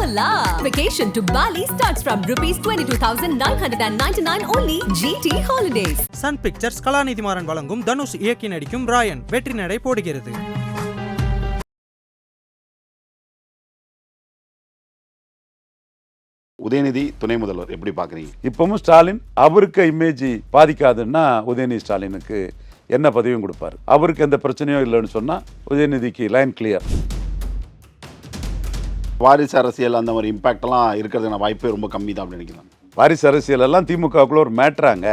Hola! Vacation to Bali starts from rupees 22,999 only. GT Holidays. Sun Pictures Kalanithi Maran வழங்கும் தனுஷ் இயக்கி நடிக்கும் ராயன் வெற்றி நடை போடுகிறது. உதயநிதி துணை முதல்வர் எப்படி பார்க்குறீங்க? இப்பவும் ஸ்டாலின் அவருக்கு இமேஜ் பாதிக்காதுன்னா உதயநிதி ஸ்டாலினுக்கு என்ன பதவியும் கொடுப்பாரு. அவருக்கு எந்த பிரச்சனையும் இல்லைன்னு சொன்னா உதயநிதிக்கு லைன் கிளியர். வாரிசு அரசியல் அந்த மாதிரி இம்பாக்ட்லாம் இருக்கிறதுக்கான வாய்ப்பே ரொம்ப கம்மி தான் அப்படின்னு நினைக்கலாம். வாரிசு அரசியல் எல்லாம் திமுகவுக்குள்ள ஒரு மேட்ராங்க.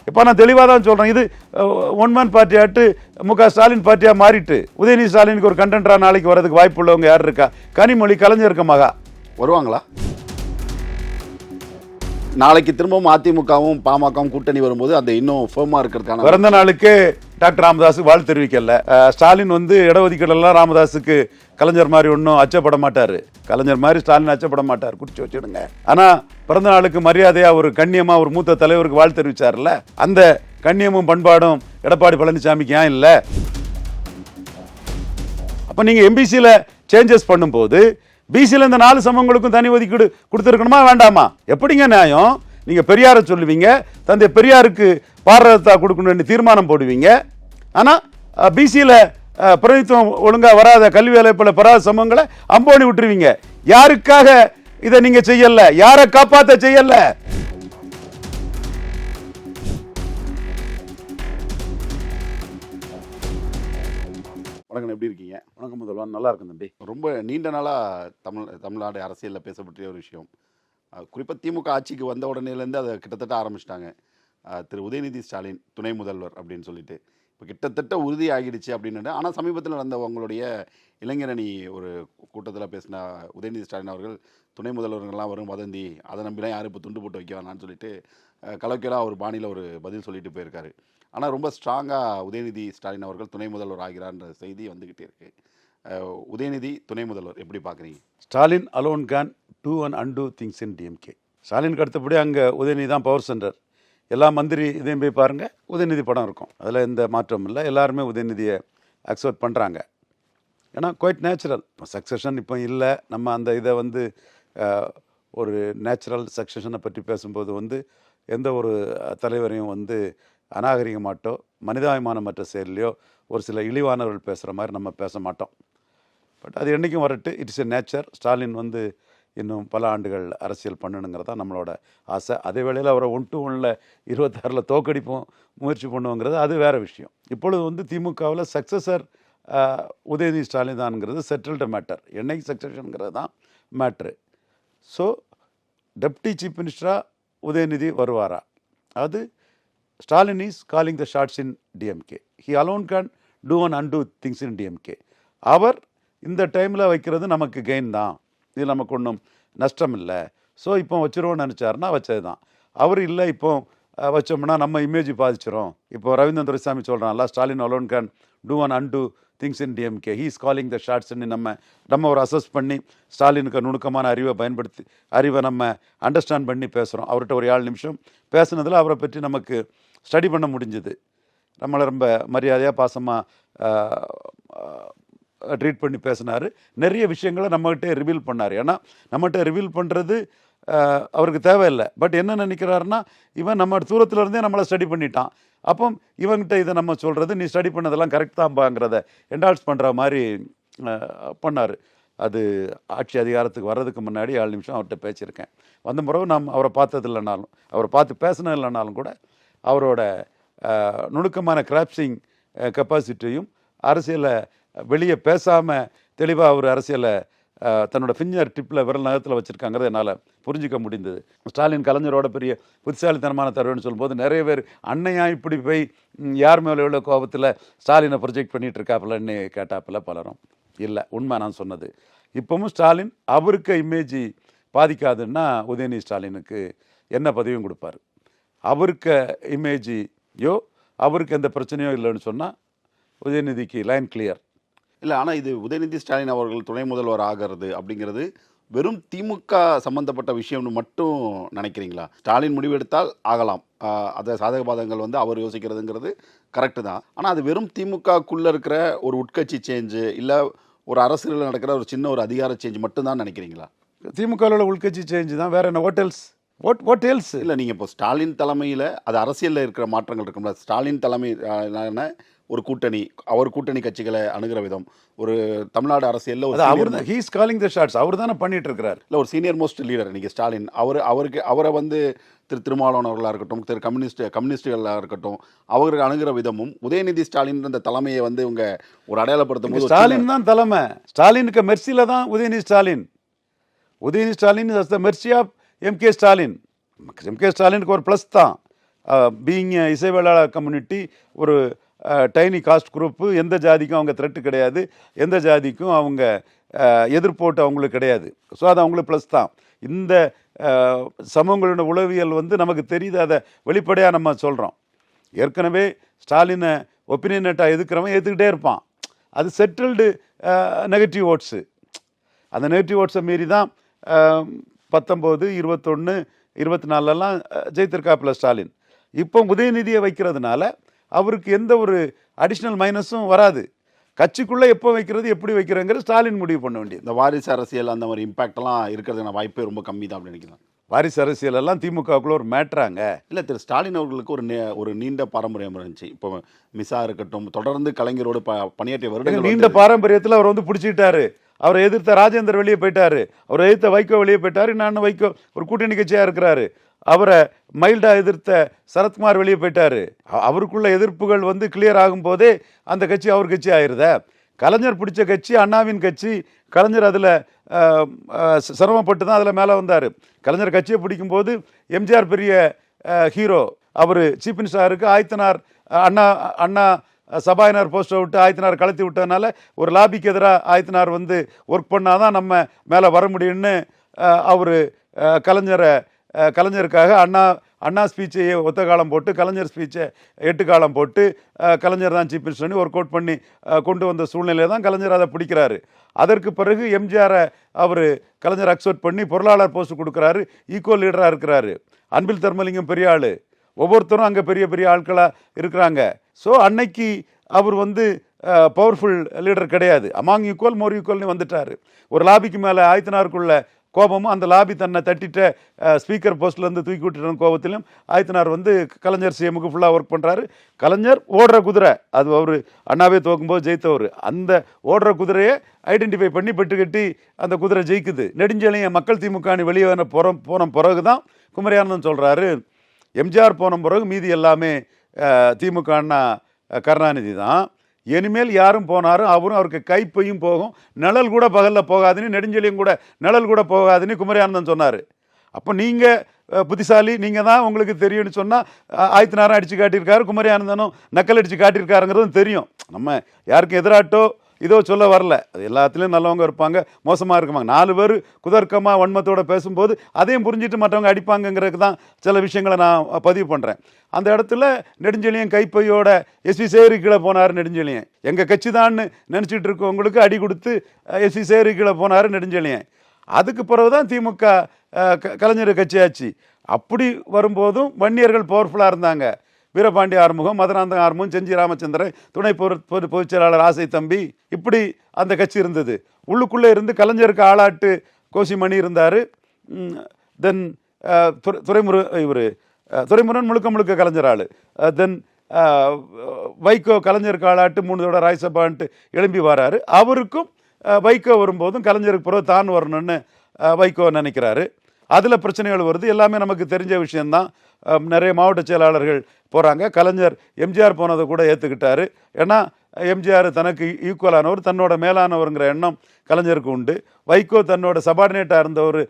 இப்போ நான் தெளிவாக தான் சொல்கிறேன், இது ஒன் மேன் பார்ட்டி ஆட்டு முக ஸ்டாலின் பார்ட்டியாக மாறிட்டு உதயநிதி ஸ்டாலினுக்கு ஒரு கண்டென்டராக நாளைக்கு வரதுக்கு வாய்ப்பு உள்ளவங்க யார் இருக்கா? கனிமொழி, கலைஞர் இருக்க மகா வருவாங்களா? நாளைக்கு திரும்பவும் அதிமுகவும் பாமகவும் கூட்டணி வரும்போது அந்த இன்னும் ஃபேமாக இருக்கிறதுக்கான பிறந்த நாளுக்கு டாக்டர் ராமதாஸுக்கு வாழ்த்து தெரிவிக்கல. ஸ்டாலின் இடஒதுக்கீடெல்லாம் ராமதாஸுக்கு கலைஞர் மாதிரி ஒன்றும் அச்சப்பட மாட்டார். கலைஞர் மாதிரி ஸ்டாலின் அச்சப்பட மாட்டார், குறிச்சு வச்சுடுங்க. ஆனால் பிறந்த நாளுக்கு மரியாதையாக ஒரு கண்ணியமாக ஒரு மூத்த தலைவருக்கு வாழ்த்து தெரிவிச்சார்ல, அந்த கண்ணியமும் பண்பாடும் எடப்பாடி பழனிசாமிக்கு ஏன் இல்லை? அப்போ நீங்கள் எம்பிசியில் சேஞ்சஸ் பண்ணும்போது பிசியில் இந்த 4 சமங்களுக்கும் தனி ஒதுக்கீடு கொடுத்துருக்கணுமா வேண்டாமா? எப்படிங்க நியாயம்? நீங்கள் பெரியாரை சொல்லுவீங்க, தந்தை பெரியாருக்கு பாரதத்தா கொடுக்கணும்னு தீர்மானம் போடுவீங்க. ஆனால் பிசியில் பிரதித்துவம் ஒழுங்காக வராத கல்வி வேலைப்பில் பெறாத சமங்களை அம்போனி விட்டுருவீங்க. யாருக்காக இதை நீங்கள் செய்யலை? யாரை காப்பாற்ற செய்யலை? வணக்கம், எப்படி இருக்கீங்க? வணக்கம் முதல்வன், நல்லா இருக்கும் தம்பி. ரொம்ப நீண்ட நாளாக தமிழ்நாடு அரசியலில் பேசப்பட்ட ஒரு விஷயம், குறிப்பாக திமுக ஆட்சிக்கு வந்த உடனேலேருந்து அதை கிட்டத்தட்ட ஆரம்பிச்சிட்டாங்க. திரு உதயநிதி ஸ்டாலின் துணை முதல்வர் அப்படின்னு சொல்லிட்டு இப்போ கிட்டத்தட்ட உறுதி ஆகிடுச்சு அப்படின்னு. ஆனால் சமீபத்தில் நடந்த உங்களுடைய இளைஞரணி ஒரு கூட்டத்தில் பேசின உதயநிதி ஸ்டாலின் அவர்கள் துணை முதல்வர்கள்லாம் வரும் வதந்தி, அதை நம்பிலாம் யாரும் இப்போ துண்டு போட்டு வைக்க வேணான்னு சொல்லிட்டு கலோக்கியலாக ஒரு பாணியில் ஒரு பதில் சொல்லிட்டு போயிருக்காரு. ஆனால் ரொம்ப ஸ்ட்ராங்காக உதயநிதி ஸ்டாலின் அவர்கள் துணை முதல்வர் ஆகிறார்ன்ற செய்தி வந்துக்கிட்டே இருக்குது. உதயநிதி துணை முதல்வர் எப்படி பார்க்குறீங்க? Stalin alone can do and undo things in DMK. ஸ்டாலினுக்கு அடுத்தபடி அங்கே உதயநிதி தான் பவர் சென்டர். எல்லா மந்திரி இதையும் போய் பாருங்கள், உதயநிதி படம் இருக்கும், அதில் எந்த மாற்றமும் இல்லை. எல்லாருமே உதயநிதியை அக்செப்ட் பண்ணுறாங்க. ஏன்னா குவைட் நேச்சுரல். சக்சஷன் இப்போ இல்லை. நம்ம அந்த இதை ஒரு நேச்சுரல் சக்சஷனை பற்றி பேசும்போது எந்த ஒரு தலைவரையும் அநாகரிகமாட்டோ மனிதாபிமானமற்ற செயலையோ ஒரு சில இழிவானவர்கள் பேசுகிற மாதிரி நம்ம பேச மாட்டோம். பட் அது என்றைக்கும் வரட்டு. It's a nature. ஸ்டாலின் இன்னும் பல ஆண்டுகள் அரசியல் பண்ணணுங்கிறது தான் நம்மளோட ஆசை. அதே வேளையில் அவரை 1 to 1 26 தோக்கடிப்போம் முயற்சி பண்ணுவோங்கிறது அது வேறு விஷயம். இப்பொழுது திமுகவில் சக்ஸஸர் உதயநிதி ஸ்டாலின் தான்ங்கிறது செட்டில்டு மேட்டர். என்னைக்கு சக்ஸஷனுங்கிறது தான் மேட்ரு. ஸோ டெப்டி சீஃப் மினிஸ்டராக உதயநிதி வருவாரா? அது Stalin is calling the shots in DMK. He alone can do and undo things in DMK. அவர் இந்த டைமில் வைக்கிறது நமக்கு கெயின் தான், இது நமக்கு ஒன்றும் நஷ்டம் இல்லை. ஸோ இப்போ வச்சிருவோன்னு நினச்சாருன்னா வச்சது தான். அவர் இல்லை இப்போ வச்சோம்னா நம்ம இமேஜ் பாதிச்சிடும். இப்போ ரவீந்திரன் துரைசாமி சொல்கிறான்ல, Stalin alone can do and undo things in DMK, he is calling the ஷார்ட்ஸ்ன்னு நம்ம ஒரு அசஸ் பண்ணி ஸ்டாலினுக்கு நுணுக்கமான அறிவை நம்ம அண்டர்ஸ்டாண்ட் பண்ணி பேசுகிறோம். அவர்கிட்ட ஒரு 7 நிமிஷம் பேசுனதில் அவரை பற்றி நமக்கு ஸ்டடி பண்ண முடிஞ்சுது. நம்மளை ரொம்ப மரியாதையாக பாசமாக ட்ரீட் பண்ணி பேசினார். நிறைய விஷயங்களை நம்மகிட்டே ரிவீல் பண்ணார். ஏன்னா நம்மகிட்ட ரிவீல் பண்ணுறது அவருக்கு தேவையில்லை. பட் என்ன நினைக்கிறாருன்னா, இவன் நம்ம தூரத்தில் இருந்தே நம்மளை ஸ்டடி பண்ணிட்டான், அப்போ இவன்கிட்ட இதை நம்ம சொல்கிறது நீ ஸ்டடி பண்ணதெல்லாம் கரெக்ட் தான்பாங்கிறத என்டால்ஸ் பண்ணுற மாதிரி பண்ணார். அது ஆட்சி அதிகாரத்துக்கு வர்றதுக்கு முன்னாடி 7 நிமிஷம் அவர்கிட்ட பேசியிருக்கேன். வந்த பிறகு நாம் அவரை பார்த்தது இல்லைனாலும், அவரை பார்த்து பேசினது இல்லைனாலும் கூட அவரோட நுணுக்கமான கிராப்சிங் கெப்பாசிட்டியும் அரசியலை வெளியே பேசாமல் தெளிவாக அவர் அரசியலை தன்னோட ஃபிங்கர் டிப்பில் விரல் நகத்தில் வச்சுருக்காங்கிறத என்னால் புரிஞ்சிக்க முடிந்தது. ஸ்டாலின் கலைஞரோட பெரிய புத்திசாலித்தனமான தருவன்னு சொல்லும்போது நிறைய பேர் அன்னையா இப்படி போய் யார் மேலே எவ்வளோ கோபத்தில் ஸ்டாலினை ப்ரொஜெக்ட் பண்ணிகிட்டு இருக்காப்புலன்னு கேட்டாப்பில் பலரும். இல்லை, உண்மை நான் சொன்னது. இப்போவும் ஸ்டாலின் அவருக்கு இமேஜ் பாதிக்காதுன்னா உதயநிதி ஸ்டாலினுக்கு என்ன பதவியும் கொடுப்பார். அவருக்கு இமேஜியோ அவருக்கு எந்த பிரச்சனையோ இல்லைன்னு சொன்னால் உதயநிதிக்கு லைன் கிளியர். இல்லை, ஆனால் இது உதயநிதி ஸ்டாலின் அவர்கள் துணை முதல்வர் ஆகிறது அப்படிங்கிறது வெறும் திமுக சம்பந்தப்பட்ட விஷயம்னு மட்டும் நினைக்கிறீங்களா? ஸ்டாலின் முடிவெடுத்தால் ஆகலாம், அதை சாதக பாதகங்கள் அவர் யோசிக்கிறதுங்கிறது கரெக்டு தான். ஆனால் அது வெறும் திமுகக்குள்ளே இருக்கிற ஒரு உட்கட்சி சேஞ்சு இல்லை ஒரு அரசியலில் நடக்கிற ஒரு சின்ன ஒரு அதிகார சேஞ்ச் மட்டும்தான் நினைக்கிறீங்களா? திமுகவில் உள்கட்சி சேஞ்சு தான், வேற என்ன ஹோட்டல்ஸ் வாட் எல்ஸ்? இல்லை, நீங்கள் இப்போ ஸ்டாலின் தலைமையில் அது அரசியலில் இருக்கிற மாற்றங்கள் இருக்கும்ல, ஸ்டாலின் தலைமையிலான ஒரு கூட்டணி, அவர் கூட்டணி கட்சிகளை அணுகிற விதம், ஒரு தமிழ்நாடு அரசியலில் ஒரு அவர் தான் ஹீஸ் காலிங் த ஷாட்ஸ், அவர் தானே பண்ணிட்டு இருக்கிறார். இல்லை, ஒரு சீனியர் மோஸ்ட் லீடர் இன்னைக்கு ஸ்டாலின், அவரை வந்து திருமாவளவன் அவர்களாக இருக்கட்டும், கம்யூனிஸ்டுகளாக இருக்கட்டும், அவருக்கு அணுகிற விதமும் உதயநிதி ஸ்டாலின் அந்த தலைமையை வந்து இவங்க ஒரு அடையாளப்படுத்தும் போது ஸ்டாலின் தான் தலைமை. ஸ்டாலினுக்கு மெர்சியில தான் Udhayanidhi Stalin the mercy of MK Stalin. MK ஸ்டாலினுக்கு ஒரு ப்ளஸ் தான், பீயிங் இசைவேளாளர் கம்யூனிட்டி, ஒரு டைனி காஸ்ட் குரூப்பு, எந்த ஜாதிக்கும் அவங்க த்ரெட்டு கிடையாது, எந்த ஜாதிக்கும் அவங்க எதிர்ப்போட்டு அவங்களுக்கு கிடையாது. ஸோ அது அவங்களுக்கு ப்ளஸ் தான். இந்த சமூகங்களோட உளவியல் வந்து நமக்கு தெரியுது, அதை வெளிப்படையாக நம்ம சொல்கிறோம். ஏற்கனவே ஸ்டாலினை ஒப்பீனியனேட்டாக எதுக்கிறவன் ஏற்றுக்கிட்டே இருப்பான். அது செட்டில்டு நெகட்டிவ் ஓட்ஸு. அந்த நெகட்டிவ் ஓட்ஸை மீறி தான் 19, 21, 24 ஜெயித்திருக்காப்புல ஸ்டாலின். இப்போ உதயநிதியை வைக்கிறதுனால அவருக்கு எந்த ஒரு அடிஷ்னல் மைனஸும் வராது. கட்சிக்குள்ளே எப்போ வைக்கிறது, எப்படி வைக்கிறேங்கிற ஸ்டாலின் முடிவு பண்ண வேண்டியது. இந்த வாரிசு அரசியல் அந்த மாதிரி இம்பாக்ட்லாம் இருக்கிறதுக்கான வாய்ப்பே ரொம்ப கம்மி தான் அப்படின்னு நினைக்கிறேன். வாரிசு அரசியல் எல்லாம் திமுகவுக்குள்ள ஒரு மேட்ராங்க. இல்லை, திரு ஸ்டாலின் அவர்களுக்கு ஒரு நீண்ட பாரம்பரியம் இருந்துச்சு. இப்போ மிசா இருக்கட்டும், தொடர்ந்து கலைஞரோடு பணியாற்றிய வருடங்கள். நீண்ட பாரம்பரியத்தில் அவர் வந்து பிடிச்சிக்கிட்டாரு. அவரை எதிர்த்த ராஜேந்தர் வெளியே போயிட்டாரு, அவரை எதிர்த்த வைகோ வெளியே போயிட்டாரு. நான் வைகோ ஒரு கூட்டணி கட்சியாக இருக்கிறாரு. அவரை மைல்டா எதிர்த்த சரத்குமார் வெளியே போயிட்டாரு. அவருக்குள்ள எதிர்ப்புகள் வந்து கிளியர் ஆகும் போதே அந்த கட்சி அவர் கட்சி ஆயிருத. கலைஞர் பிடிச்ச கட்சி அண்ணாவின் கட்சி. கலைஞர் அதில் சிரமப்பட்டு தான் அதில் மேலே வந்தார். கலைஞர் கட்சியை பிடிக்கும்போது எம்ஜிஆர் பெரிய ஹீரோ, அவர் சீஃப் மினிஸ்டருக்கு ஆயத்தனார் அண்ணா சபாயினார் போஸ்டரை விட்டு ஆயத்தனார் கலத்தி விட்டதுனால ஒரு லாபிக்கு எதிராக ஆயத்தனார் வந்து ஒர்க் பண்ணாதான் நம்ம மேலே வர முடியும்னு அவர் கலைஞருக்காக அண்ணா ஸ்பீச்சை ஒத்த காலம் போட்டு, கலைஞர் ஸ்பீச்சை 8 காலம் போட்டு, கலைஞர் தான் சீஃப் மினிஸ்டர்னு ஒர்க் அவுட் பண்ணி கொண்டு வந்த சூழ்நிலையில் தான் கலைஞர் அதை பிடிக்கிறாரு. அதற்கு பிறகு எம்ஜிஆரை அவர் கலைஞர் அக்செப்ட் பண்ணி பொருளாளர் போஸ்ட் கொடுக்குறாரு, ஈக்குவல் லீடராக இருக்கிறாரு. அன்பில் தர்மலிங்கம் பெரிய ஆள், ஒவ்வொருத்தரும் அங்கே பெரிய பெரிய ஆட்களாக இருக்கிறாங்க. ஸோ அன்னைக்கு அவர் வந்து பவர்ஃபுல் லீடர் கிடையாது. அமாங் ஈக்குவல் மோர் ஈக்குவல்னு வந்துட்டார். ஒரு லாபிக்கு மேலே ஆயத்தனாருக்குள்ள கோபமும், அந்த லாபி தன்னை தட்டிட்ட ஸ்பீக்கர் போஸ்ட்லேருந்து தூக்கி விட்டுற கோபத்திலும் ஆயத்தனார் வந்து கலைஞர் சிஎமுக்கு ஃபுல்லாக ஒர்க் பண்ணுறாரு. கலைஞர் ஓடுற குதிரை, அது அவர் அண்ணாவே தோக்கும்போது ஜெயித்தவர். அந்த ஓடுற குதிரையை ஐடென்டிஃபை பண்ணி பெட்டு கட்டி அந்த குதிரை ஜெயிக்குது. நெடுஞ்செழியன் மக்கள் திமுக வெளியே போன பிறகு தான் குமரியானந்தன் சொல்கிறாரு, எம்ஜிஆர் போன பிறகு மீதி எல்லாமே திமுக அண்ணா கருணாநிதி தான். இனிமேல் யாரும் போனாரும் அவரும் அவருக்கு கைப்பையும் போகும், நிழல் கூட பகலில் போகாதுன்னு, நெடுஞ்செழியும் கூட நிழல் கூட போகாதுன்னு குமரியானந்தன் சொன்னார். அப்போ நீங்கள் புத்திசாலி, நீங்கள் தான் உங்களுக்கு தெரியும்னு சொன்னால் ஆயத்தனாரும் அடித்து காட்டியிருக்காரு, குமரியானந்தனும் நக்கல் அடித்து காட்டியிருக்காருங்கிறதும் தெரியும். நம்ம யாருக்கும் எதிராட்டோ இதோ சொல்ல வரல, அது எல்லாத்துலேயும் நல்லவங்க இருப்பாங்க, மோசமாக இருக்குமாங்க. 4 பேர் குதர்க்கமாக வன்மத்தோடு பேசும்போது அதையும் புரிஞ்சுட்டு மற்றவங்க அடிப்பாங்கங்கிறதுக்கு தான் சில விஷயங்களை நான் பதிவு பண்ணுறேன். அந்த இடத்துல நெடுஞ்செழியன் கைப்பையோட எஸ்வி சேரி கீழே போனார். நெடுஞ்செழியன் எங்கள் கட்சி தான்னு நினச்சிட்டு இருக்கவங்களுக்கு அடி கொடுத்து எஸ்வி சேரி கீழே போனார் நெடுஞ்செழியன். அதுக்கு பிறகு தான் திமுக கலைஞர் கட்சியாச்சு. அப்படி வரும்போதும் வன்னியர்கள் பவர்ஃபுல்லாக இருந்தாங்க. வீரபாண்டி ஆறுமுகம், மதுராந்தகம் ஆறுமுகம், செஞ்சி ராமச்சந்திரன், துணை பொதுச் செயலாளர் ஆசை தம்பி, இப்படி அந்த கட்சி இருந்தது. உள்ளுக்குள்ளே இருந்து கலைஞருக்கு ஆளாட்டு கோசிமணி இருந்தார். தென் துரைமுருகன் முழுக்க கலைஞர் ஆள். தென் வைகோ கலைஞருக்கு ஆளாட்டு 3 தடவை ராஜ்யசபான்ட்டு எழும்பி வராரு. அவருக்கும் வைகோ வரும்போதும் கலைஞருக்கு பிறகு தான் வரணும்னு வைகோ நினைக்கிறாரு. அதில் பிரச்சனைகள் வருது. எல்லாமே நமக்கு தெரிஞ்ச விஷயந்தான். நிறைய மாவட்ட செயலாளர்கள் போகிறாங்க. கலைஞர் எம்ஜிஆர் போனதை கூட ஏற்றுக்கிட்டாரு. ஏன்னா எம்ஜிஆர் தனக்கு ஈக்குவலானவர், தன்னோட மேலானவருங்கிற எண்ணம் கலைஞருக்கு உண்டு. வைகோ தன்னோட சபார்டினேட்டாக இருந்தவர்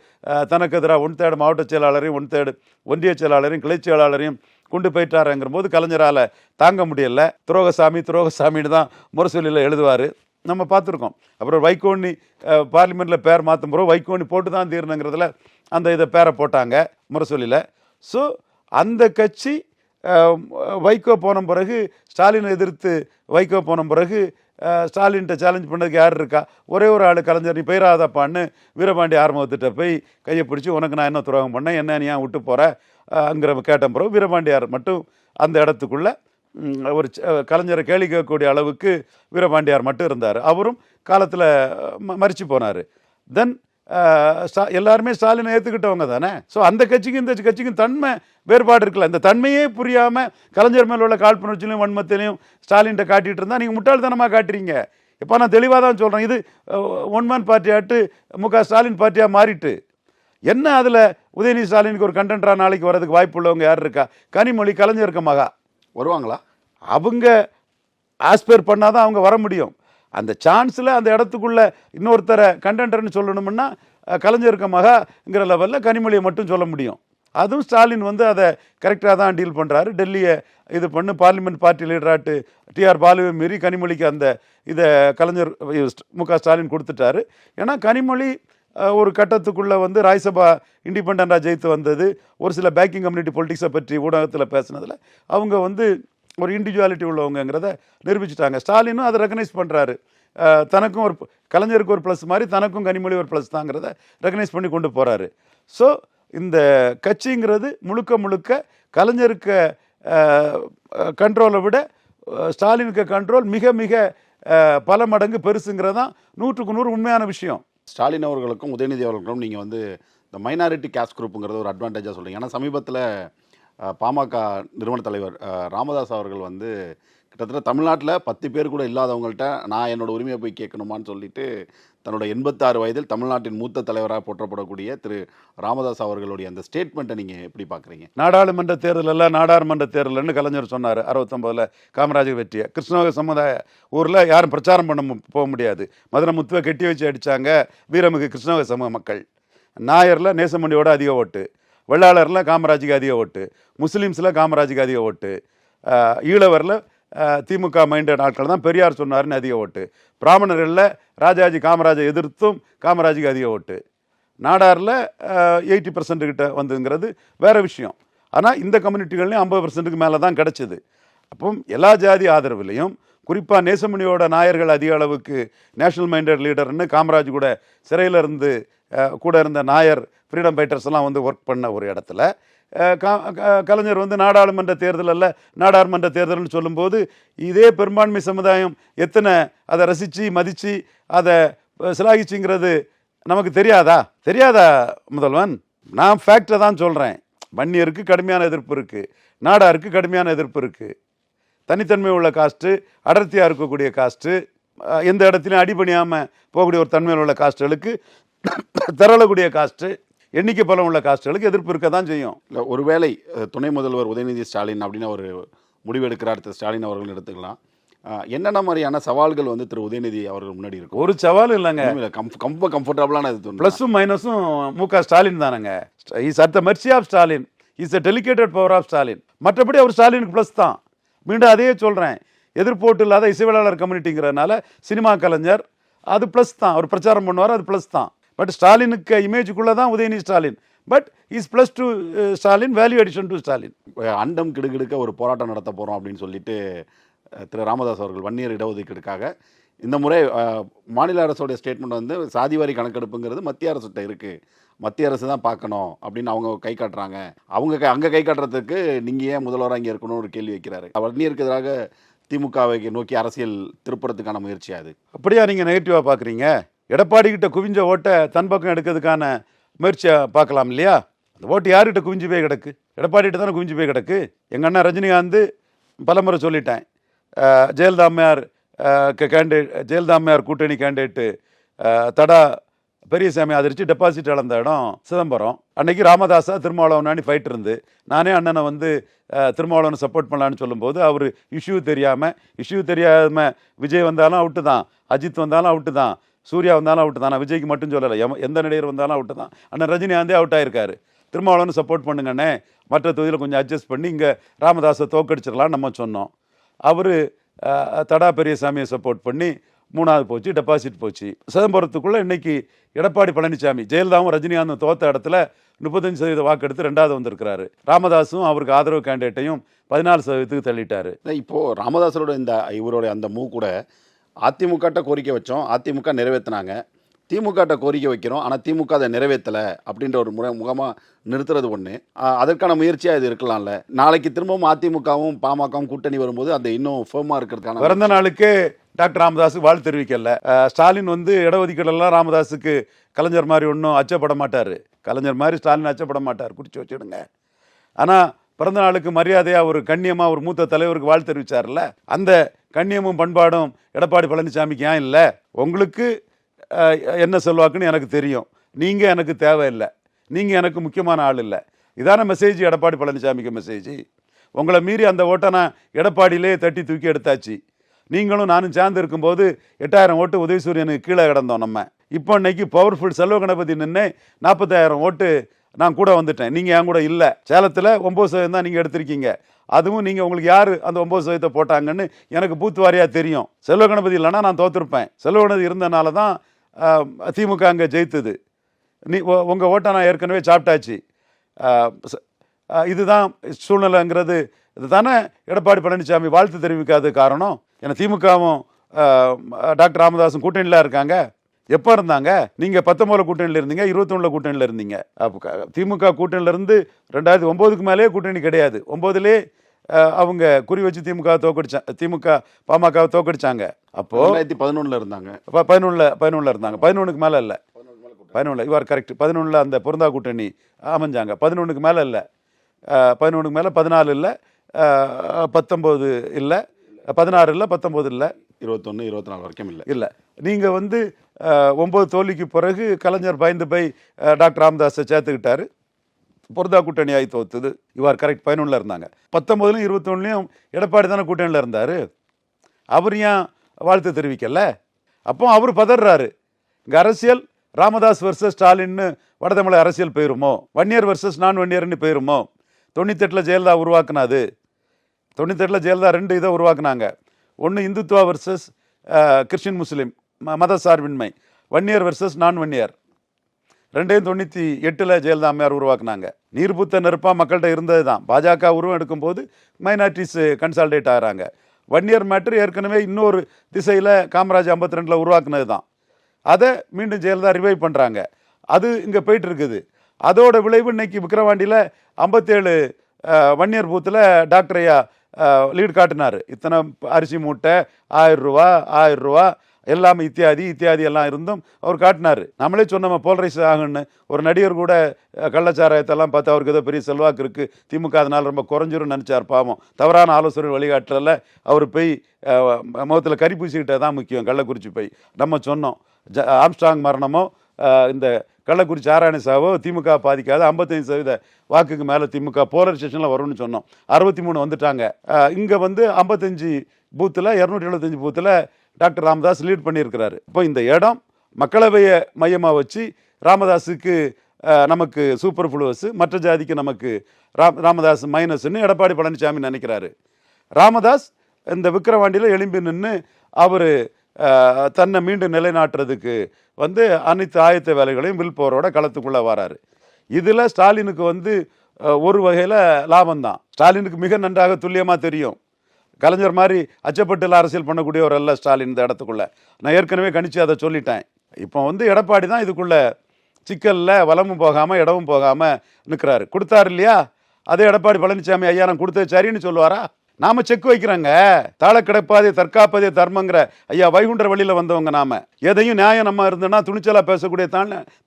தனக்கு எதிராக 1/3 மாவட்ட செயலாளரையும் 1/3 ஒன்றிய செயலாளரையும் கிளை செயலாளரையும் கொண்டு போயிட்டாருங்கிற போது கலைஞரால் தாங்க முடியலை. துரோகசாமின்னு தான் முரசொலியில் எழுதுவார், நம்ம பார்த்துருக்கோம். அப்புறம் வைகோனி பார்லிமெண்ட்டில் பேர் மாற்றும் பிறகு வைகோனி போட்டு தான் தீரணுங்கிறதுல அந்த இதை பேரை போட்டாங்க முரசொலியில். ஸோ அந்த கட்சி வைகோ போன பிறகு, ஸ்டாலினை எதிர்த்து வைகோ போன பிறகு ஸ்டாலின்கிட்ட சேலஞ்ச் பண்ணதுக்கு யார் இருக்கா? ஒரே ஒரு ஆள், கலைஞர் நீ போயிடாதப்பான்னு வீரபாண்டி ஆறுமுகத்திட்ட போய் கையை பிடிச்சி, உனக்கு நான் என்ன துரோகம் பண்ணேன், என்ன நீ ஏன் விட்டு போகிற அங்கிற கேட்ட பிறகு வீரபாண்டியார் மட்டும் அந்த இடத்துக்குள்ளே ஒரு கலைஞரை கேள்வி கேட்கக்கூடிய அளவுக்கு வீரபாண்டியார் மட்டும் இருந்தார். அவரும் காலத்தில் மரிச்சு போனார். தென் எல்லாருமே ஸ்டாலினை ஏற்றுக்கிட்டவங்க தானே. ஸோ அந்த கட்சிக்கும் இந்த கட்சிக்கும் தன்மை வேறுபாடு இருக்குல்ல. இந்த தன்மையே புரியாமல் கலைஞர் மேலே உள்ள காழ்ப்புணர்ச்சியிலையும் வன்மத்திலையும் ஸ்டாலின்கிட்ட காட்டிகிட்டு இருந்தால் நீங்கள் முட்டாள்தனமாக காட்டுறீங்க. இப்போ நான் தெளிவாக தான் சொல்கிறேன், இது ஒன்மேன் பார்ட்டியாட்டு முக ஸ்டாலின் பார்ட்டியாக மாறிட்டு என்ன அதில் உதயநிதி ஸ்டாலினுக்கு ஒரு கண்டென்ட்ராக நாளைக்கு வரதுக்கு வாய்ப்பு உள்ளவங்க யார் இருக்கா? கனிமொழி கலைஞருக்கு மகா வருவாங்களா? அவங்க ஆஸ்பயர் பண்ணால் தான் அவங்க வர முடியும். அந்த சான்ஸில் அந்த இடத்துக்குள்ள இன்னொருத்தரை கண்டென்டர்னு சொல்லணும்னா கலைஞருக்கு மகாங்கிற லெவலில் கனிமொழியை மட்டும் சொல்ல முடியும். அதுவும் ஸ்டாலின் வந்து அதை கரெக்டாக தான் டீல் பண்ணுறாரு. டெல்லியை இது பண்ணு பார்லிமெண்ட் பார்ட்டி லீடராட்டு டிஆர் பாலுவை மீறி கனிமொழிக்கு அந்த இதை கலைஞர் முக ஸ்டாலின் கொடுத்துட்டாரு. ஏன்னா கனிமொழி ஒரு கட்டத்துக்குள்ளே வந்து ராஜ்யசபா இண்டிபெண்டாக ஜெயித்து வந்தது, ஒரு சில பேக்கிங் கம்யூனிட்டி பொலிட்டிக்ஸை பற்றி ஊடகத்தில் பேசினதில் அவங்க வந்து ஒரு இண்டிவிஜுவாலிட்டி உள்ளவங்கிறத நிரூபிச்சுட்டாங்க. ஸ்டாலினும் அதை ரெகனைஸ் பண்ணுறாரு. தனக்கும் ஒரு கலைஞருக்கு ஒரு ப்ளஸ் மாதிரி தனக்கும் கனிமொழி ஒரு ப்ளஸ் தாங்கிறத ரெகனைஸ் பண்ணி கொண்டு போகிறாரு. ஸோ இந்த கட்சிங்கிறது முழுக்க முழுக்க கலைஞருக்கு கண்ட்ரோலை விட ஸ்டாலினுக்கு கண்ட்ரோல் மிக மிக பல மடங்கு பெருசுங்கிறதான் 100க்கு 100 உண்மையான விஷயம். ஸ்டாலின் அவர்களுக்கும் உதயநிதி அவர்களுக்கும் நீங்கள் வந்து இந்த மைனாரிட்டி கேஸ்ட் குரூப்புங்கிறது ஒரு அட்வான்டேஜாக சொல்கிறீங்க. ஏன்னா சமீபத்தில் பாமக நிறுவன தலைவர் ராமதாஸ் அவர்கள் வந்து கிட்டத்தட்ட தமிழ்நாட்டில் 10 பேர் கூட இல்லாதவங்கள்ட்ட நான் என்னோட உரிமையை போய் கேட்கணுமான்னு சொல்லிட்டு தன்னோட 86 வயதில் தமிழ்நாட்டின் மூத்த தலைவராக போற்றப்படக்கூடிய திரு ராமதாஸ் அவர்களுடைய அந்த ஸ்டேட்மெண்ட்டை நீங்கள் எப்படி பார்க்குறீங்க? நாடாளுமன்ற தேர்தலில் நாடாளுமன்ற தேர்தல்னு கலைஞர் சொன்னார் 69 காமராஜர் வெற்றியை. கிருஷ்ணவக சமுதாய ஊரில் யாரும் பிரச்சாரம் பண்ண போக முடியாது. மதுரை முத்துவை கட்டி வச்சு அடித்தாங்க வீரமிகு கிருஷ்ணவக சமூக மக்கள். நாயரில் நேசமணியோட அதிக ஓட்டு, வெள்ளாளரில் காமராஜுக்கு அதிக ஓட்டு, முஸ்லீம்ஸில் காமராஜுக்கு அதிக ஓட்டு, ஈழவரில் திமுக மைண்டட் ஆட்கள் தான் பெரியார் சொன்னார்னு அதிக ஓட்டு, பிராமணர்களில் ராஜாஜி காமராஜை எதிர்த்தும் காமராஜுக்கு அதிக ஓட்டு, நாடாரில் 80% கிட்ட வந்துங்கிறது வேறு விஷயம். ஆனால் இந்த கம்யூனிட்டிகள்லையும் 50%க்கு மேலே தான் கிடச்சிது. அப்போ எல்லா ஜாதி ஆதரவுலையும் குறிப்பாக நேசமணியோட நாயர்கள் அதிக அளவுக்கு நேஷனல் மைண்டட் லீடர்னு காமராஜ் கூட சிறையில் இருந்து கூட இருந்த நாயர் ஃப்ரீடம் ஃபைட்டர்ஸ் எல்லாம் வந்து ஒர்க் பண்ண ஒரு இடத்துல கலைஞர் வந்து நாடாளுமன்ற நாடாளுமன்ற தேர்தல்னு சொல்லும்போது இதே பெரும்பான்மை சமுதாயம் எத்தனை அதை ரசித்து மதித்து அதை சிலாகிச்சுங்கிறது நமக்கு தெரியாதா முதல்வன்? நான் ஃபேக்டை தான் சொல்கிறேன். வன்னியருக்கு கடுமையான எதிர்ப்பு இருக்குது, நாடாருக்கு கடுமையான எதிர்ப்பு இருக்குது. தனித்தன்மை உள்ள காஸ்ட்டு, அடர்த்தியாக இருக்கக்கூடிய காஸ்ட்டு, எந்த இடத்துலையும் அடிபணியாமல் போகக்கூடிய ஒரு தன்மையில் உள்ள காஸ்ட்டுகளுக்கு திரளக்கூடிய காஸ்ட்டு, எண்ணிக்கை பலம் உள்ள காஸ்ட்டுகளுக்கு எதிர்ப்பு இருக்க தான் செய்யும். இல்லை ஒருவேளை துணை முதல்வர் உதயநிதி ஸ்டாலின் அப்படின்னு ஒரு முடிவெடுக்கிறார் திரு ஸ்டாலின் அவர்கள் எடுத்துக்கலாம். என்னென்ன மாதிரியான சவால்கள் வந்து திரு உதயநிதி அவர்கள் முன்னாடி இருக்கும்? ஒரு சவால் இல்லைங்க, கம்ஃபர்டபுளான இது. ப்ளஸும் மைனஸும் முக ஸ்டாலின் தானேங்க. Is at the mercy of Stalin, is a delegated power of Stalin. மற்றபடி அவர் ஸ்டாலினுக்கு ப்ளஸ் தான். மீண்டும் அதையே சொல்கிறேன், எதிர்ப்போட்டு இல்லாத இசைவேளாளர் கம்யூனிட்டிங்கிறதுனால சினிமா கலைஞர் அது ப்ளஸ் தான். அவர் பிரச்சாரம் பண்ணுவார், அது ப்ளஸ் தான். பட் ஸ்டாலினுக்கு இமேஜுக்குள்ளே தான் Udhayanidhi Stalin. But is plus two Stalin, value addition to Stalin. அண்டம் கிடுகிடுக்க ஒரு போராட்டம் நடத்த போகிறோம் அப்படின்னு சொல்லிட்டு திரு ராமதாஸ் அவர்கள் வன்னியர் இடஒதுக்கீடுக்காக இந்த முறை மாநில அரசோடைய ஸ்டேட்மெண்ட் வந்து சாதிவாரி கணக்கெடுப்புங்கிறது மத்திய அரசுகிட்ட இருக்குது, மத்திய அரசு தான் பார்க்கணும் அப்படின்னு அவங்க கை காட்டுறாங்க. அவங்க அங்கே கை காட்டுறதுக்கு நீங்கள் ஏன் முதல்வராக இங்கே இருக்கணும்னு ஒரு கேள்வி வைக்கிறாரு. வன்னியருக்கு எதிராக திமுகவை நோக்கி அரசியல் திருப்புறதுக்கான முயற்சி அது. அப்படியா நீங்கள் நெகட்டிவாக பார்க்குறீங்க? எடப்பாடி கிட்ட குவிஞ்ச ஓட்டை தன் பக்கம் எடுக்கிறதுக்கான முயற்சியை பார்க்கலாம் இல்லையா? அந்த ஓட்டு யார்கிட்ட குவிஞ்சு போய் கிடக்கு? எடப்பாடிகிட்ட தானே குவிஞ்சு போய் கிடக்கு. எங்கள் அண்ணன் ரஜினிகாந்த் பலமுறை சொல்லிட்டேன், ஜெயலலிதா அம்மையார் கூட்டணி கேண்டிடேட்டு தடா பெரியசாமி ஆதரிச்சு டெபாசிட் இழந்த இடம் சிதம்பரம். அன்னைக்கு ராமதாஸா திருமாவளவனானி ஃபைட் இருந்து நானே அண்ணனை வந்து திருமாவளவனை சப்போர்ட் பண்ணலான்னு சொல்லும்போது அவர் இஷ்யூ தெரியாமல் விஜய் வந்தாலும் அவுட்டு தான், அஜித் வந்தாலும் அவுட்டு தான், சூர்யா வந்தாலும் அவுட்டு தான். நான் விஜய்க்கு மட்டும் சொல்லலை, எந்த நடிகர் வந்தாலும் அவுட்டு தான். அண்ணன் ரஜினிகாந்தே அவுட் ஆயிருக்காரு. திருமாவளவன் சப்போர்ட் பண்ணுங்கண்ணே, மற்ற தொகுதியில் கொஞ்சம் அட்ஜஸ்ட் பண்ணி இங்கே ராமதாஸை தோக்கடிச்சிடலான்னு நம்ம சொன்னோம். அவர் தடா பெரியசாமியை சப்போர்ட் பண்ணி 3வது போச்சு, டெபாசிட் போச்சு. சிதம்பரத்துக்குள்ளே இன்னைக்கு எடப்பாடி பழனிசாமி ஜெயலலிதாவும் ரஜினிகாந்தும் தோத்த இடத்துல 35% வாக்கெடுத்து 2வது வந்திருக்கிறாரு. ராமதாஸும் அவருக்கு ஆதரவு கேண்டிடேட்டையும் 14% தள்ளிட்டாரு. இப்போது ராமதாஸரோட இவரோட அந்த மூவ் கூட அதிமுகட்ட கோரிக்கை வச்சோம், அதிமுக நிறைவேற்றினாங்க. திமுகட்ட கோரிக்கை வைக்கிறோம், ஆனால் திமுக அதை நிறைவேற்றலை அப்படின்ற ஒரு முகமாக நிறுத்துறது ஒன்று. அதற்கான முயற்சியாக இது இருக்கலாம்ல. நாளைக்கு திரும்பவும் அதிமுகவும் பாமகவும் கூட்டணி வரும்போது அந்த இன்னும் ஃபேமாக இருக்கிறதுக்கான பிறந்த நாளுக்கு டாக்டர் ராமதாஸுக்கு வாழ்த்து தெரிவிக்கல. ஸ்டாலின் வந்து இடஒதுக்கீடெல்லாம் ராமதாஸுக்கு கலைஞர் மாதிரி ஒன்றும் அச்சப்பட மாட்டார். கலைஞர் மாதிரி ஸ்டாலின் அச்சப்பட மாட்டார், குறித்து வச்சுடுங்க. ஆனால் பிறந்த நாளுக்கு மரியாதையாக ஒரு கண்ணியமாக ஒரு மூத்த தலைவருக்கு வாழ்த்து தெரிவிச்சார்ல, அந்த கண்ணியமும் பண்பாடும் எடப்பாடி பழனிசாமிக்கு ஏன் இல்லை? உங்களுக்கு என்ன செல்வாக்குன்னு எனக்கு தெரியும், நீங்கள் எனக்கு தேவையில்லை, நீங்கள் எனக்கு முக்கியமான ஆள் இல்லை. இதான மெசேஜ் எடப்பாடி பழனிசாமிக்கு மெசேஜ். உங்களை மீறி அந்த ஓட்டை நான் எடப்பாடியிலே தட்டி தூக்கி எடுத்தாச்சு. நீங்களும் நானும் சேர்ந்து இருக்கும்போது 8000 ஓட்டு உதயசூரியனுக்கு கீழே கிடந்தோம் நம்ம. இப்போ இன்னைக்கு பவர்ஃபுல் செல்வ கணபதி நின்று 40,000 ஓட்டு நான் கூட வந்துட்டேன், நீங்கள் என் கூட இல்லை. சேலத்தில் 9% தான் நீங்கள் எடுத்திருக்கீங்க. அதுவும் நீங்கள் உங்களுக்கு யார் அந்த 9% போட்டாங்கன்னு எனக்கு பூத்து வாரியாக தெரியும். செல்வ கணபதி இல்லைன்னா நான் தோற்றுருப்பேன். செல்வ கணபதி இருந்தனால தான் திமுக அங்கே ஜெயித்தது. உங்கள் ஓட்டை நான் ஏற்கனவே சாப்பிட்டாச்சு. இதுதான் சூழ்நிலைங்கிறது. இது தானே எடப்பாடி பழனிசாமி வாழ்த்து தெரிவிக்காத காரணம். ஏன்னா திமுகவும் டாக்டர் ராமதாஸும் கூட்டணியில் இருக்காங்க. எப்போ இருந்தாங்க? நீங்கள் 19 கூட்டணியில் இருந்தீங்க, 21 கூட்டணியில் இருந்தீங்க. அப்போ திமுக கூட்டணியிலேருந்து 2009க்கு மேலேயே கூட்டணி கிடையாது. 9லே அவங்க குறி வச்சு திமுக பாமகவை தோக்கடிச்சாங்க. அப்போ 2011 இருந்தாங்க. 11 இருந்தாங்க. 11க்கு மேலே இல்லை. 11 இவர் கரெக்ட். 11 அந்த பொருந்தா கூட்டணி அமைஞ்சாங்க. 11க்கு மேலே இல்லை. 11க்கு மேலே 14 இல்லை, 19 இல்லை, 16 இல்லை, 19 இல்லை, 21, 24 வரைக்கும் இல்லை. இல்லை. நீங்கள் வந்து 9 தோல்விக்கு பிறகு கலைஞர் பயந்து போய் டாக்டர் ராமதாஸை சேர்த்துக்கிட்டாரு. பொருந்தா கூட்டணி ஆகி தோத்துது. இவர் கரெக்ட். 11 இருந்தாங்க. 19லையும் 21லையும் எடப்பாடி தானே கூட்டணியில் இருந்தார். அவர் ஏன் வாழ்த்து தெரிவிக்கல? அப்போ அவர் பதறாரு. இங்கே அரசியல் ராமதாஸ் வர்சஸ் ஸ்டாலின்னு வடதமிழ அரசியல் போயிருமோ, வன்னியர் வர்சஸ் நான் வன்னியர்னு போயிருமோ. 98ல் ஜெயலலிதா உருவாக்குனாது. 98ல் ஜெயலலிதா 2 இதை உருவாக்குனாங்க. ஒன்று இந்துத்துவா வர்சஸ் கிறிஸ்டின் முஸ்லீம் மத சார்பின்மை, வன்னியர் வர்சஸ் நான் வன்னியர். 98ல் ஜெயலலிதா அம்மையார் உருவாக்குனாங்க. நீர்பூத்த நெருப்பாக மக்கள்கிட்ட இருந்தது தான். பாஜக உருவம் எடுக்கும்போது மைனாரிட்டிஸ் கன்சால்டேட் ஆகிறாங்க. வன்னியர் மேட்ரு ஏற்கனவே இன்னொரு திசையில் காமராஜ் 52ல் உருவாக்குனது தான். அதை மீண்டும் ஜெயலலிதா ரிவைவ் பண்ணுறாங்க. அது இங்கே போயிட்டு இருக்குது. அதோட விளைவு இன்னைக்கு விக்கிரவாண்டியில் 57 வன்னியர் பூத்தில் டாக்டர் ஐயா லீட் காட்டினார். இத்தனை அரிசி மூட்டை 1000 ரூபா எல்லாமே இத்தியாதி எல்லாம் இருந்தும் அவர் காட்டினார். நம்மளே சொன்னோம் போலரைஸ் ஆகுன்னு. ஒரு நடிகர் கூட கள்ளச்சாராயத்தெல்லாம் பார்த்து அவருக்கு ஏதோ பெரிய செல்வாக்கு இருக்குது, திமுக அதனால் ரொம்ப குறைஞ்சிரும் நினச்சார். பாவம், தவறான ஆலோசனை வழிகாட்டல அவர் போய் முகத்தில் கறி பூசிக்கிட்டே தான் முக்கியம். கள்ளக்குறிச்சி போய் நம்ம சொன்னோம், ஆம்ஸ்ட்ராங் மரணமோ இந்த கள்ளக்குறிச்சி ஆராயணசாவோ திமுக பாதிக்காத 55% வாக்குக்கு மேலே திமுக போலரைசேஷனில் வரும்னு சொன்னோம். 63 வந்துட்டாங்க. இங்கே வந்து 55 பூத்தில் 275 பூத்தில் டாக்டர் ராமதாஸ் லீட் பண்ணியிருக்கிறாரு. இப்போ இந்த இடம் மக்களவையை மையமாக வச்சு ராமதாஸுக்கு நமக்கு சூப்பர் ஃப்ளூவஸ், மற்ற ஜாதிக்கு நமக்கு ராமதாஸ் மைனஸ்ன்னு எடப்பாடி பழனிசாமி நினைக்கிறாரு. ராமதாஸ் இந்த விக்கிரவாண்டியில் எழும்பி நின்று அவர் தன்னை மீண்டும் நிலைநாட்டுறதுக்கு வந்து அனைத்து ஆயத்த வேலைகளையும் வில் போரோட களத்துக்குள்ளே வராரு. இதில் ஸ்டாலினுக்கு வந்து ஒரு வகையில் லாபம்தான். ஸ்டாலினுக்கு மிக நன்றாக துல்லியமாக தெரியும். கலைஞர் மாதிரி அச்சப்பட்டு அரசியல் பண்ணக்கூடியவர் அல்ல ஸ்டாலின் இந்த இடத்துக்குள்ளே. நான் ஏற்கனவே கணிச்சு அதை சொல்லிட்டேன். இப்போ வந்து எடப்பாடி தான் இதுக்குள்ளே சிக்கலில் வலமும் போகாமல் இடமும் போகாமல் நிற்கிறாரு. கொடுத்தாரு இல்லையா? அதே எடப்பாடி பழனிசாமி ஐயா நான் கொடுத்தது சரின்னு சொல்லுவாரா? நாம செக் வைக்கிறோங்க. தாழ கிடப்பாதே தற்காப்பதே தர்மங்கிற ஐயா வைகுண்டர் வழியில் வந்தவங்க நாம. எதையும் நியாயம் நம்ம இருந்தோன்னா துணிச்சலாக பேசக்கூடிய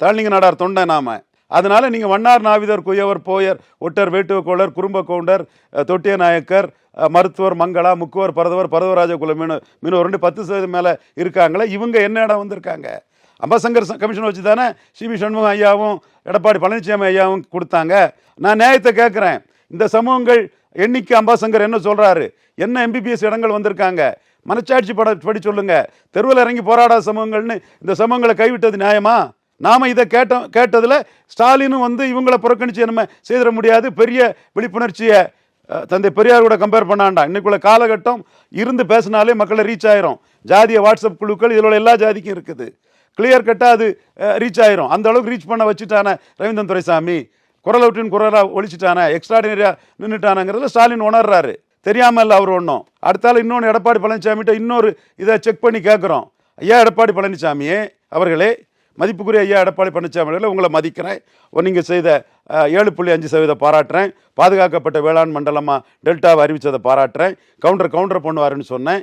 தாழ்நிங்க நாடார் தொண்டை நாம. அதனால நீங்கள் வண்ணார் நாவிதர் குயவர் போயர் ஒட்டர் வேட்டுவ கோளர் குறும்ப கவுண்டர் தொட்டிய நாயக்கர் மருத்துவர் மங்களா முக்குவர் பரதவராஜ குல மீனவர் 10% மேலே இருக்காங்களே, இவங்க என்ன இடம் வந்திருக்காங்க? அம்பாசங்கர் கமிஷன் வச்சு தானே சிபி சண்முகம் ஐயாவும் எடப்பாடி பழனிசாமி ஐயாவும் கொடுத்தாங்க. நான் நியாயத்தை கேட்குறேன். இந்த சமூகங்கள் எண்ணிக்கை அம்பாசங்கர் என்ன சொல்கிறாரு? என்ன எம்பிபிஎஸ் இடங்கள் வந்திருக்காங்க? மனச்சாட்சி படி சொல்லுங்க. தெருவில் இறங்கி போராடாத சமூகங்கள்னு இந்த சமூகங்களை கைவிட்டது நியாயமா? நாம் இதை கேட்டதில் ஸ்டாலினும் வந்து இவங்களை புறக்கணிச்சு நம்ம செய்திட முடியாது. பெரிய விழிப்புணர்ச்சியை தந்தை பெரியார் கூட கம்பேர் பண்ணாண்டா. இன்னைக்குள்ள காலகட்டம் இருந்து பேசினாலே மக்களை ரீச் ஆயிரும். ஜாதிய வாட்ஸ்அப் குழுக்கள் இதில் எல்லா ஜாதிக்கும் இருக்குது. கிளியர் கட்டாக அது ரீச் ஆயிரும். அந்த அளவுக்கு ரீச் பண்ண வச்சுட்டான ரவீந்திரன் துரைசாமி. குரல் அவுட்டின் குரலாக ஒழிச்சிட்டான, எக்ஸ்ட்ராடினரியாக நின்றுட்டானங்கிறதுல ஸ்டாலின் உணர்றாரு. தெரியாமல் இல்லை அவர் ஒன்றும். அடுத்தால இன்னொன்று எடப்பாடி பழனிசாமிகிட்ட இன்னொரு இதை செக் பண்ணி கேட்குறோம். ஐயா எடப்பாடி பழனிசாமியே அவர்களே, மதிப்புக்குரிய ஐயா எடப்பாடி பழனிசாமி அவர்களே, உங்களை மதிக்கிறேன். நீங்கள் செய்த 7.5% பாராட்டுறேன். பாதுகாக்கப்பட்ட வேளாண் மண்டலமாக டெல்டாவை அறிவித்ததை பாராட்டுறேன். கவுண்டர் பண்ணுவாருன்னு சொன்னேன்.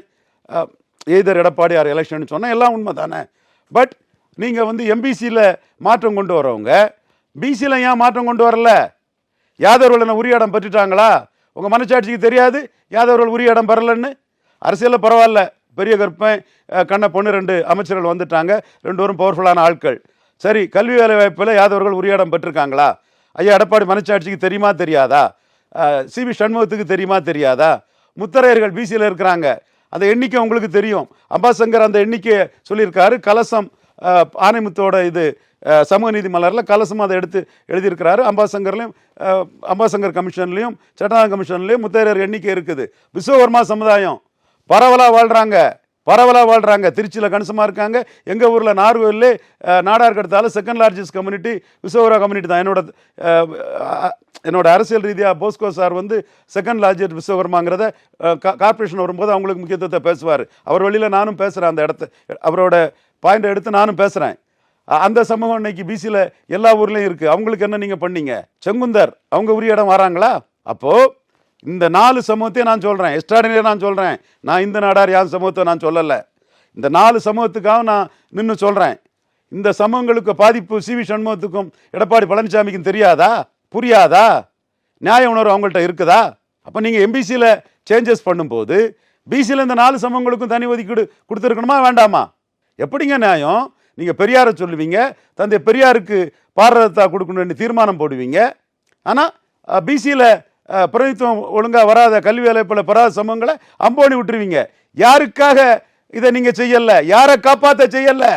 எய்தர் எடப்பாடி ஆர் எலெக்ஷன் சொன்னேன். எல்லாம் உண்மை தானே. பட் நீங்கள் வந்து எம்பிசியில் மாற்றம் கொண்டு வரவங்க பிசியில் ஏன் மாற்றம் கொண்டு வரல? யாதவர்கள் உரிய இடம் பெற்றுட்டாங்களா? உங்கள் மனச்சாட்சிக்கு தெரியாது யாதவர்கள் உரிய இடம் பெறலன்னு? அரசியலில் பரவாயில்ல, பெரிய கற்பன் கண்ணப்பொண்ணு 2 அமைச்சர்கள் வந்துட்டாங்க, 2 பேரும் பவர்ஃபுல்லான ஆட்கள். சரி, கல்வி வேலை வாய்ப்பில் யாதவர்கள் உரிய இடம் பெற்றிருக்காங்களா? ஐயா எடப்பாடி மனச்சாட்சிக்கு தெரியுமா தெரியாதா? சிவி சண்முகத்துக்கு தெரியுமா தெரியாதா? முத்தரையர்கள் பிசியில் இருக்கிறாங்க, அந்த எண்ணிக்கை உங்களுக்கு தெரியும். அம்பாசங்கர் அந்த எண்ணிக்கையை சொல்லியிருக்காரு. கலசம் ஆணைமுத்தோட இது சமூக நீதி மலரில் கலசம் அதை எடுத்து எழுதியிருக்கிறாரு. அம்பாசங்கர் கமிஷன்லையும் சட்டநாதன் கமிஷன்லையும் முத்தரையர் எண்ணிக்கை இருக்குது. விஸ்வகர்மா சமுதாயம் பரவலாக வாழ்கிறாங்க. திருச்சியில் கணிசமாக இருக்காங்க. எங்கள் ஊரில் நார்கோயிலே நாடார் அடுத்தால second largest community Vishwakarma community தான். என்னோட அரசியல் ரீதியாக போஸ்கோ சார் வந்து செகண்ட் லார்ஜஸ்ட் விஸ்வகர்மாங்கிறத கார்பரேஷன் வரும்போது அவங்களுக்கு முக்கியத்துவத்தை பேசுவார். அவர் வழியில் நானும் பேசுகிறேன். அந்த இடத்த அவரோட பாயிண்டை எடுத்து நானும் பேசுகிறேன். அந்த சமூகம் இன்னைக்கு பிசியில் எல்லா ஊர்லேயும் இருக்குது. அவங்களுக்கு என்ன நீங்கள் பண்ணீங்க? செங்குந்தர் அவங்க உரிய இடம் வராங்களா? அப்போது இந்த 4 சமூகத்தையும் நான் சொல்கிறேன், எக்ஸ்ட்ராடினரி நான் சொல்கிறேன். நான் இந்த நாடார் யார் சமூகத்தை நான் சொல்லலை. இந்த 4 சமூகத்துக்காக நான் நின்று சொல்கிறேன். இந்த சமூகங்களுக்கு பாதிப்பு சிவி சண்முகத்துக்கும் எடப்பாடி பழனிசாமிக்கும் தெரியாதா? புரியாதா? நியாய உணர்வு அவங்கள்ட்ட இருக்குதா? அப்போ நீங்கள் எம்பிசியில் சேஞ்சஸ் பண்ணும்போது பிசியில் இந்த 4 சமூகங்களுக்கும் தனி ஒதுக்கீடு கொடுத்துருக்கணுமா வேண்டாமா? எப்படிங்க நியாயம்? நீங்கள் பெரியாரை சொல்லுவீங்க, தந்தை பெரியாருக்கு பாரதத்தா கொடுக்கணும்னு தீர்மானம் போடுவீங்க. ஆனால் பிசியில் பிரதித்துவம் ஒழுங்காக வராத கல்வி வேலைப்பில் பெறாத சமூகங்களை அம்போனி விட்டுருவீங்க. யாருக்காக இதை நீங்கள் செய்யலை? யாரை காப்பாற்ற செய்யலை?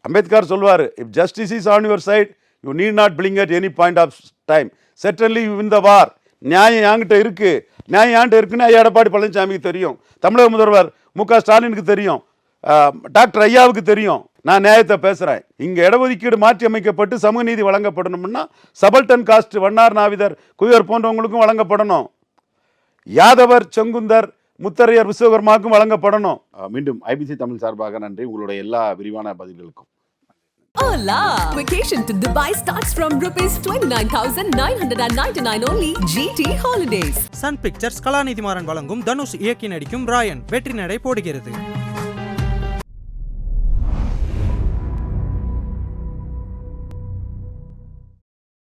அம்பேத்கர் சொல்வார், if justice is on your side you need not blink at any point of time, certainly you win the war. நியாயம் என்கிட்ட இருக்குன்னு ஐயா எடப்பாடி பழனிசாமிக்கு தெரியும். தமிழக முதல்வர் மு.க. ஸ்டாலினுக்கு தெரியும். டாக்டர் ஐயாவுக்கு தெரியும். நான் நியாயத்தை பேசுகிறேன். இங்கே இடஒதுக்கீடு மாற்றி அமைக்கப்பட்டு சமூக நீதி வழங்கப்படணும்னா சபல்டன் காஸ்ட், வண்ணார், நாவிதர், குயர் போன்றவங்களுக்கும் வழங்கப்படணும். யாதவர், செங்குந்தர், முத்தரையர், விஸ்வகர்மாவுக்கும் வழங்கப்படணும். மீண்டும் ஐபிசி தமிழ் சார்பாக நன்றி உங்களுடைய எல்லா விரிவான பதில்களுக்கும். Hola! Vacation to Dubai starts from ₹29,999 only. GT Holidays. Sun Pictures Kalanithi Maran வழங்கும் தனுஷ் இயக்கி நடிக்கும் ராயன் வெற்றி நடை போடுகிறது.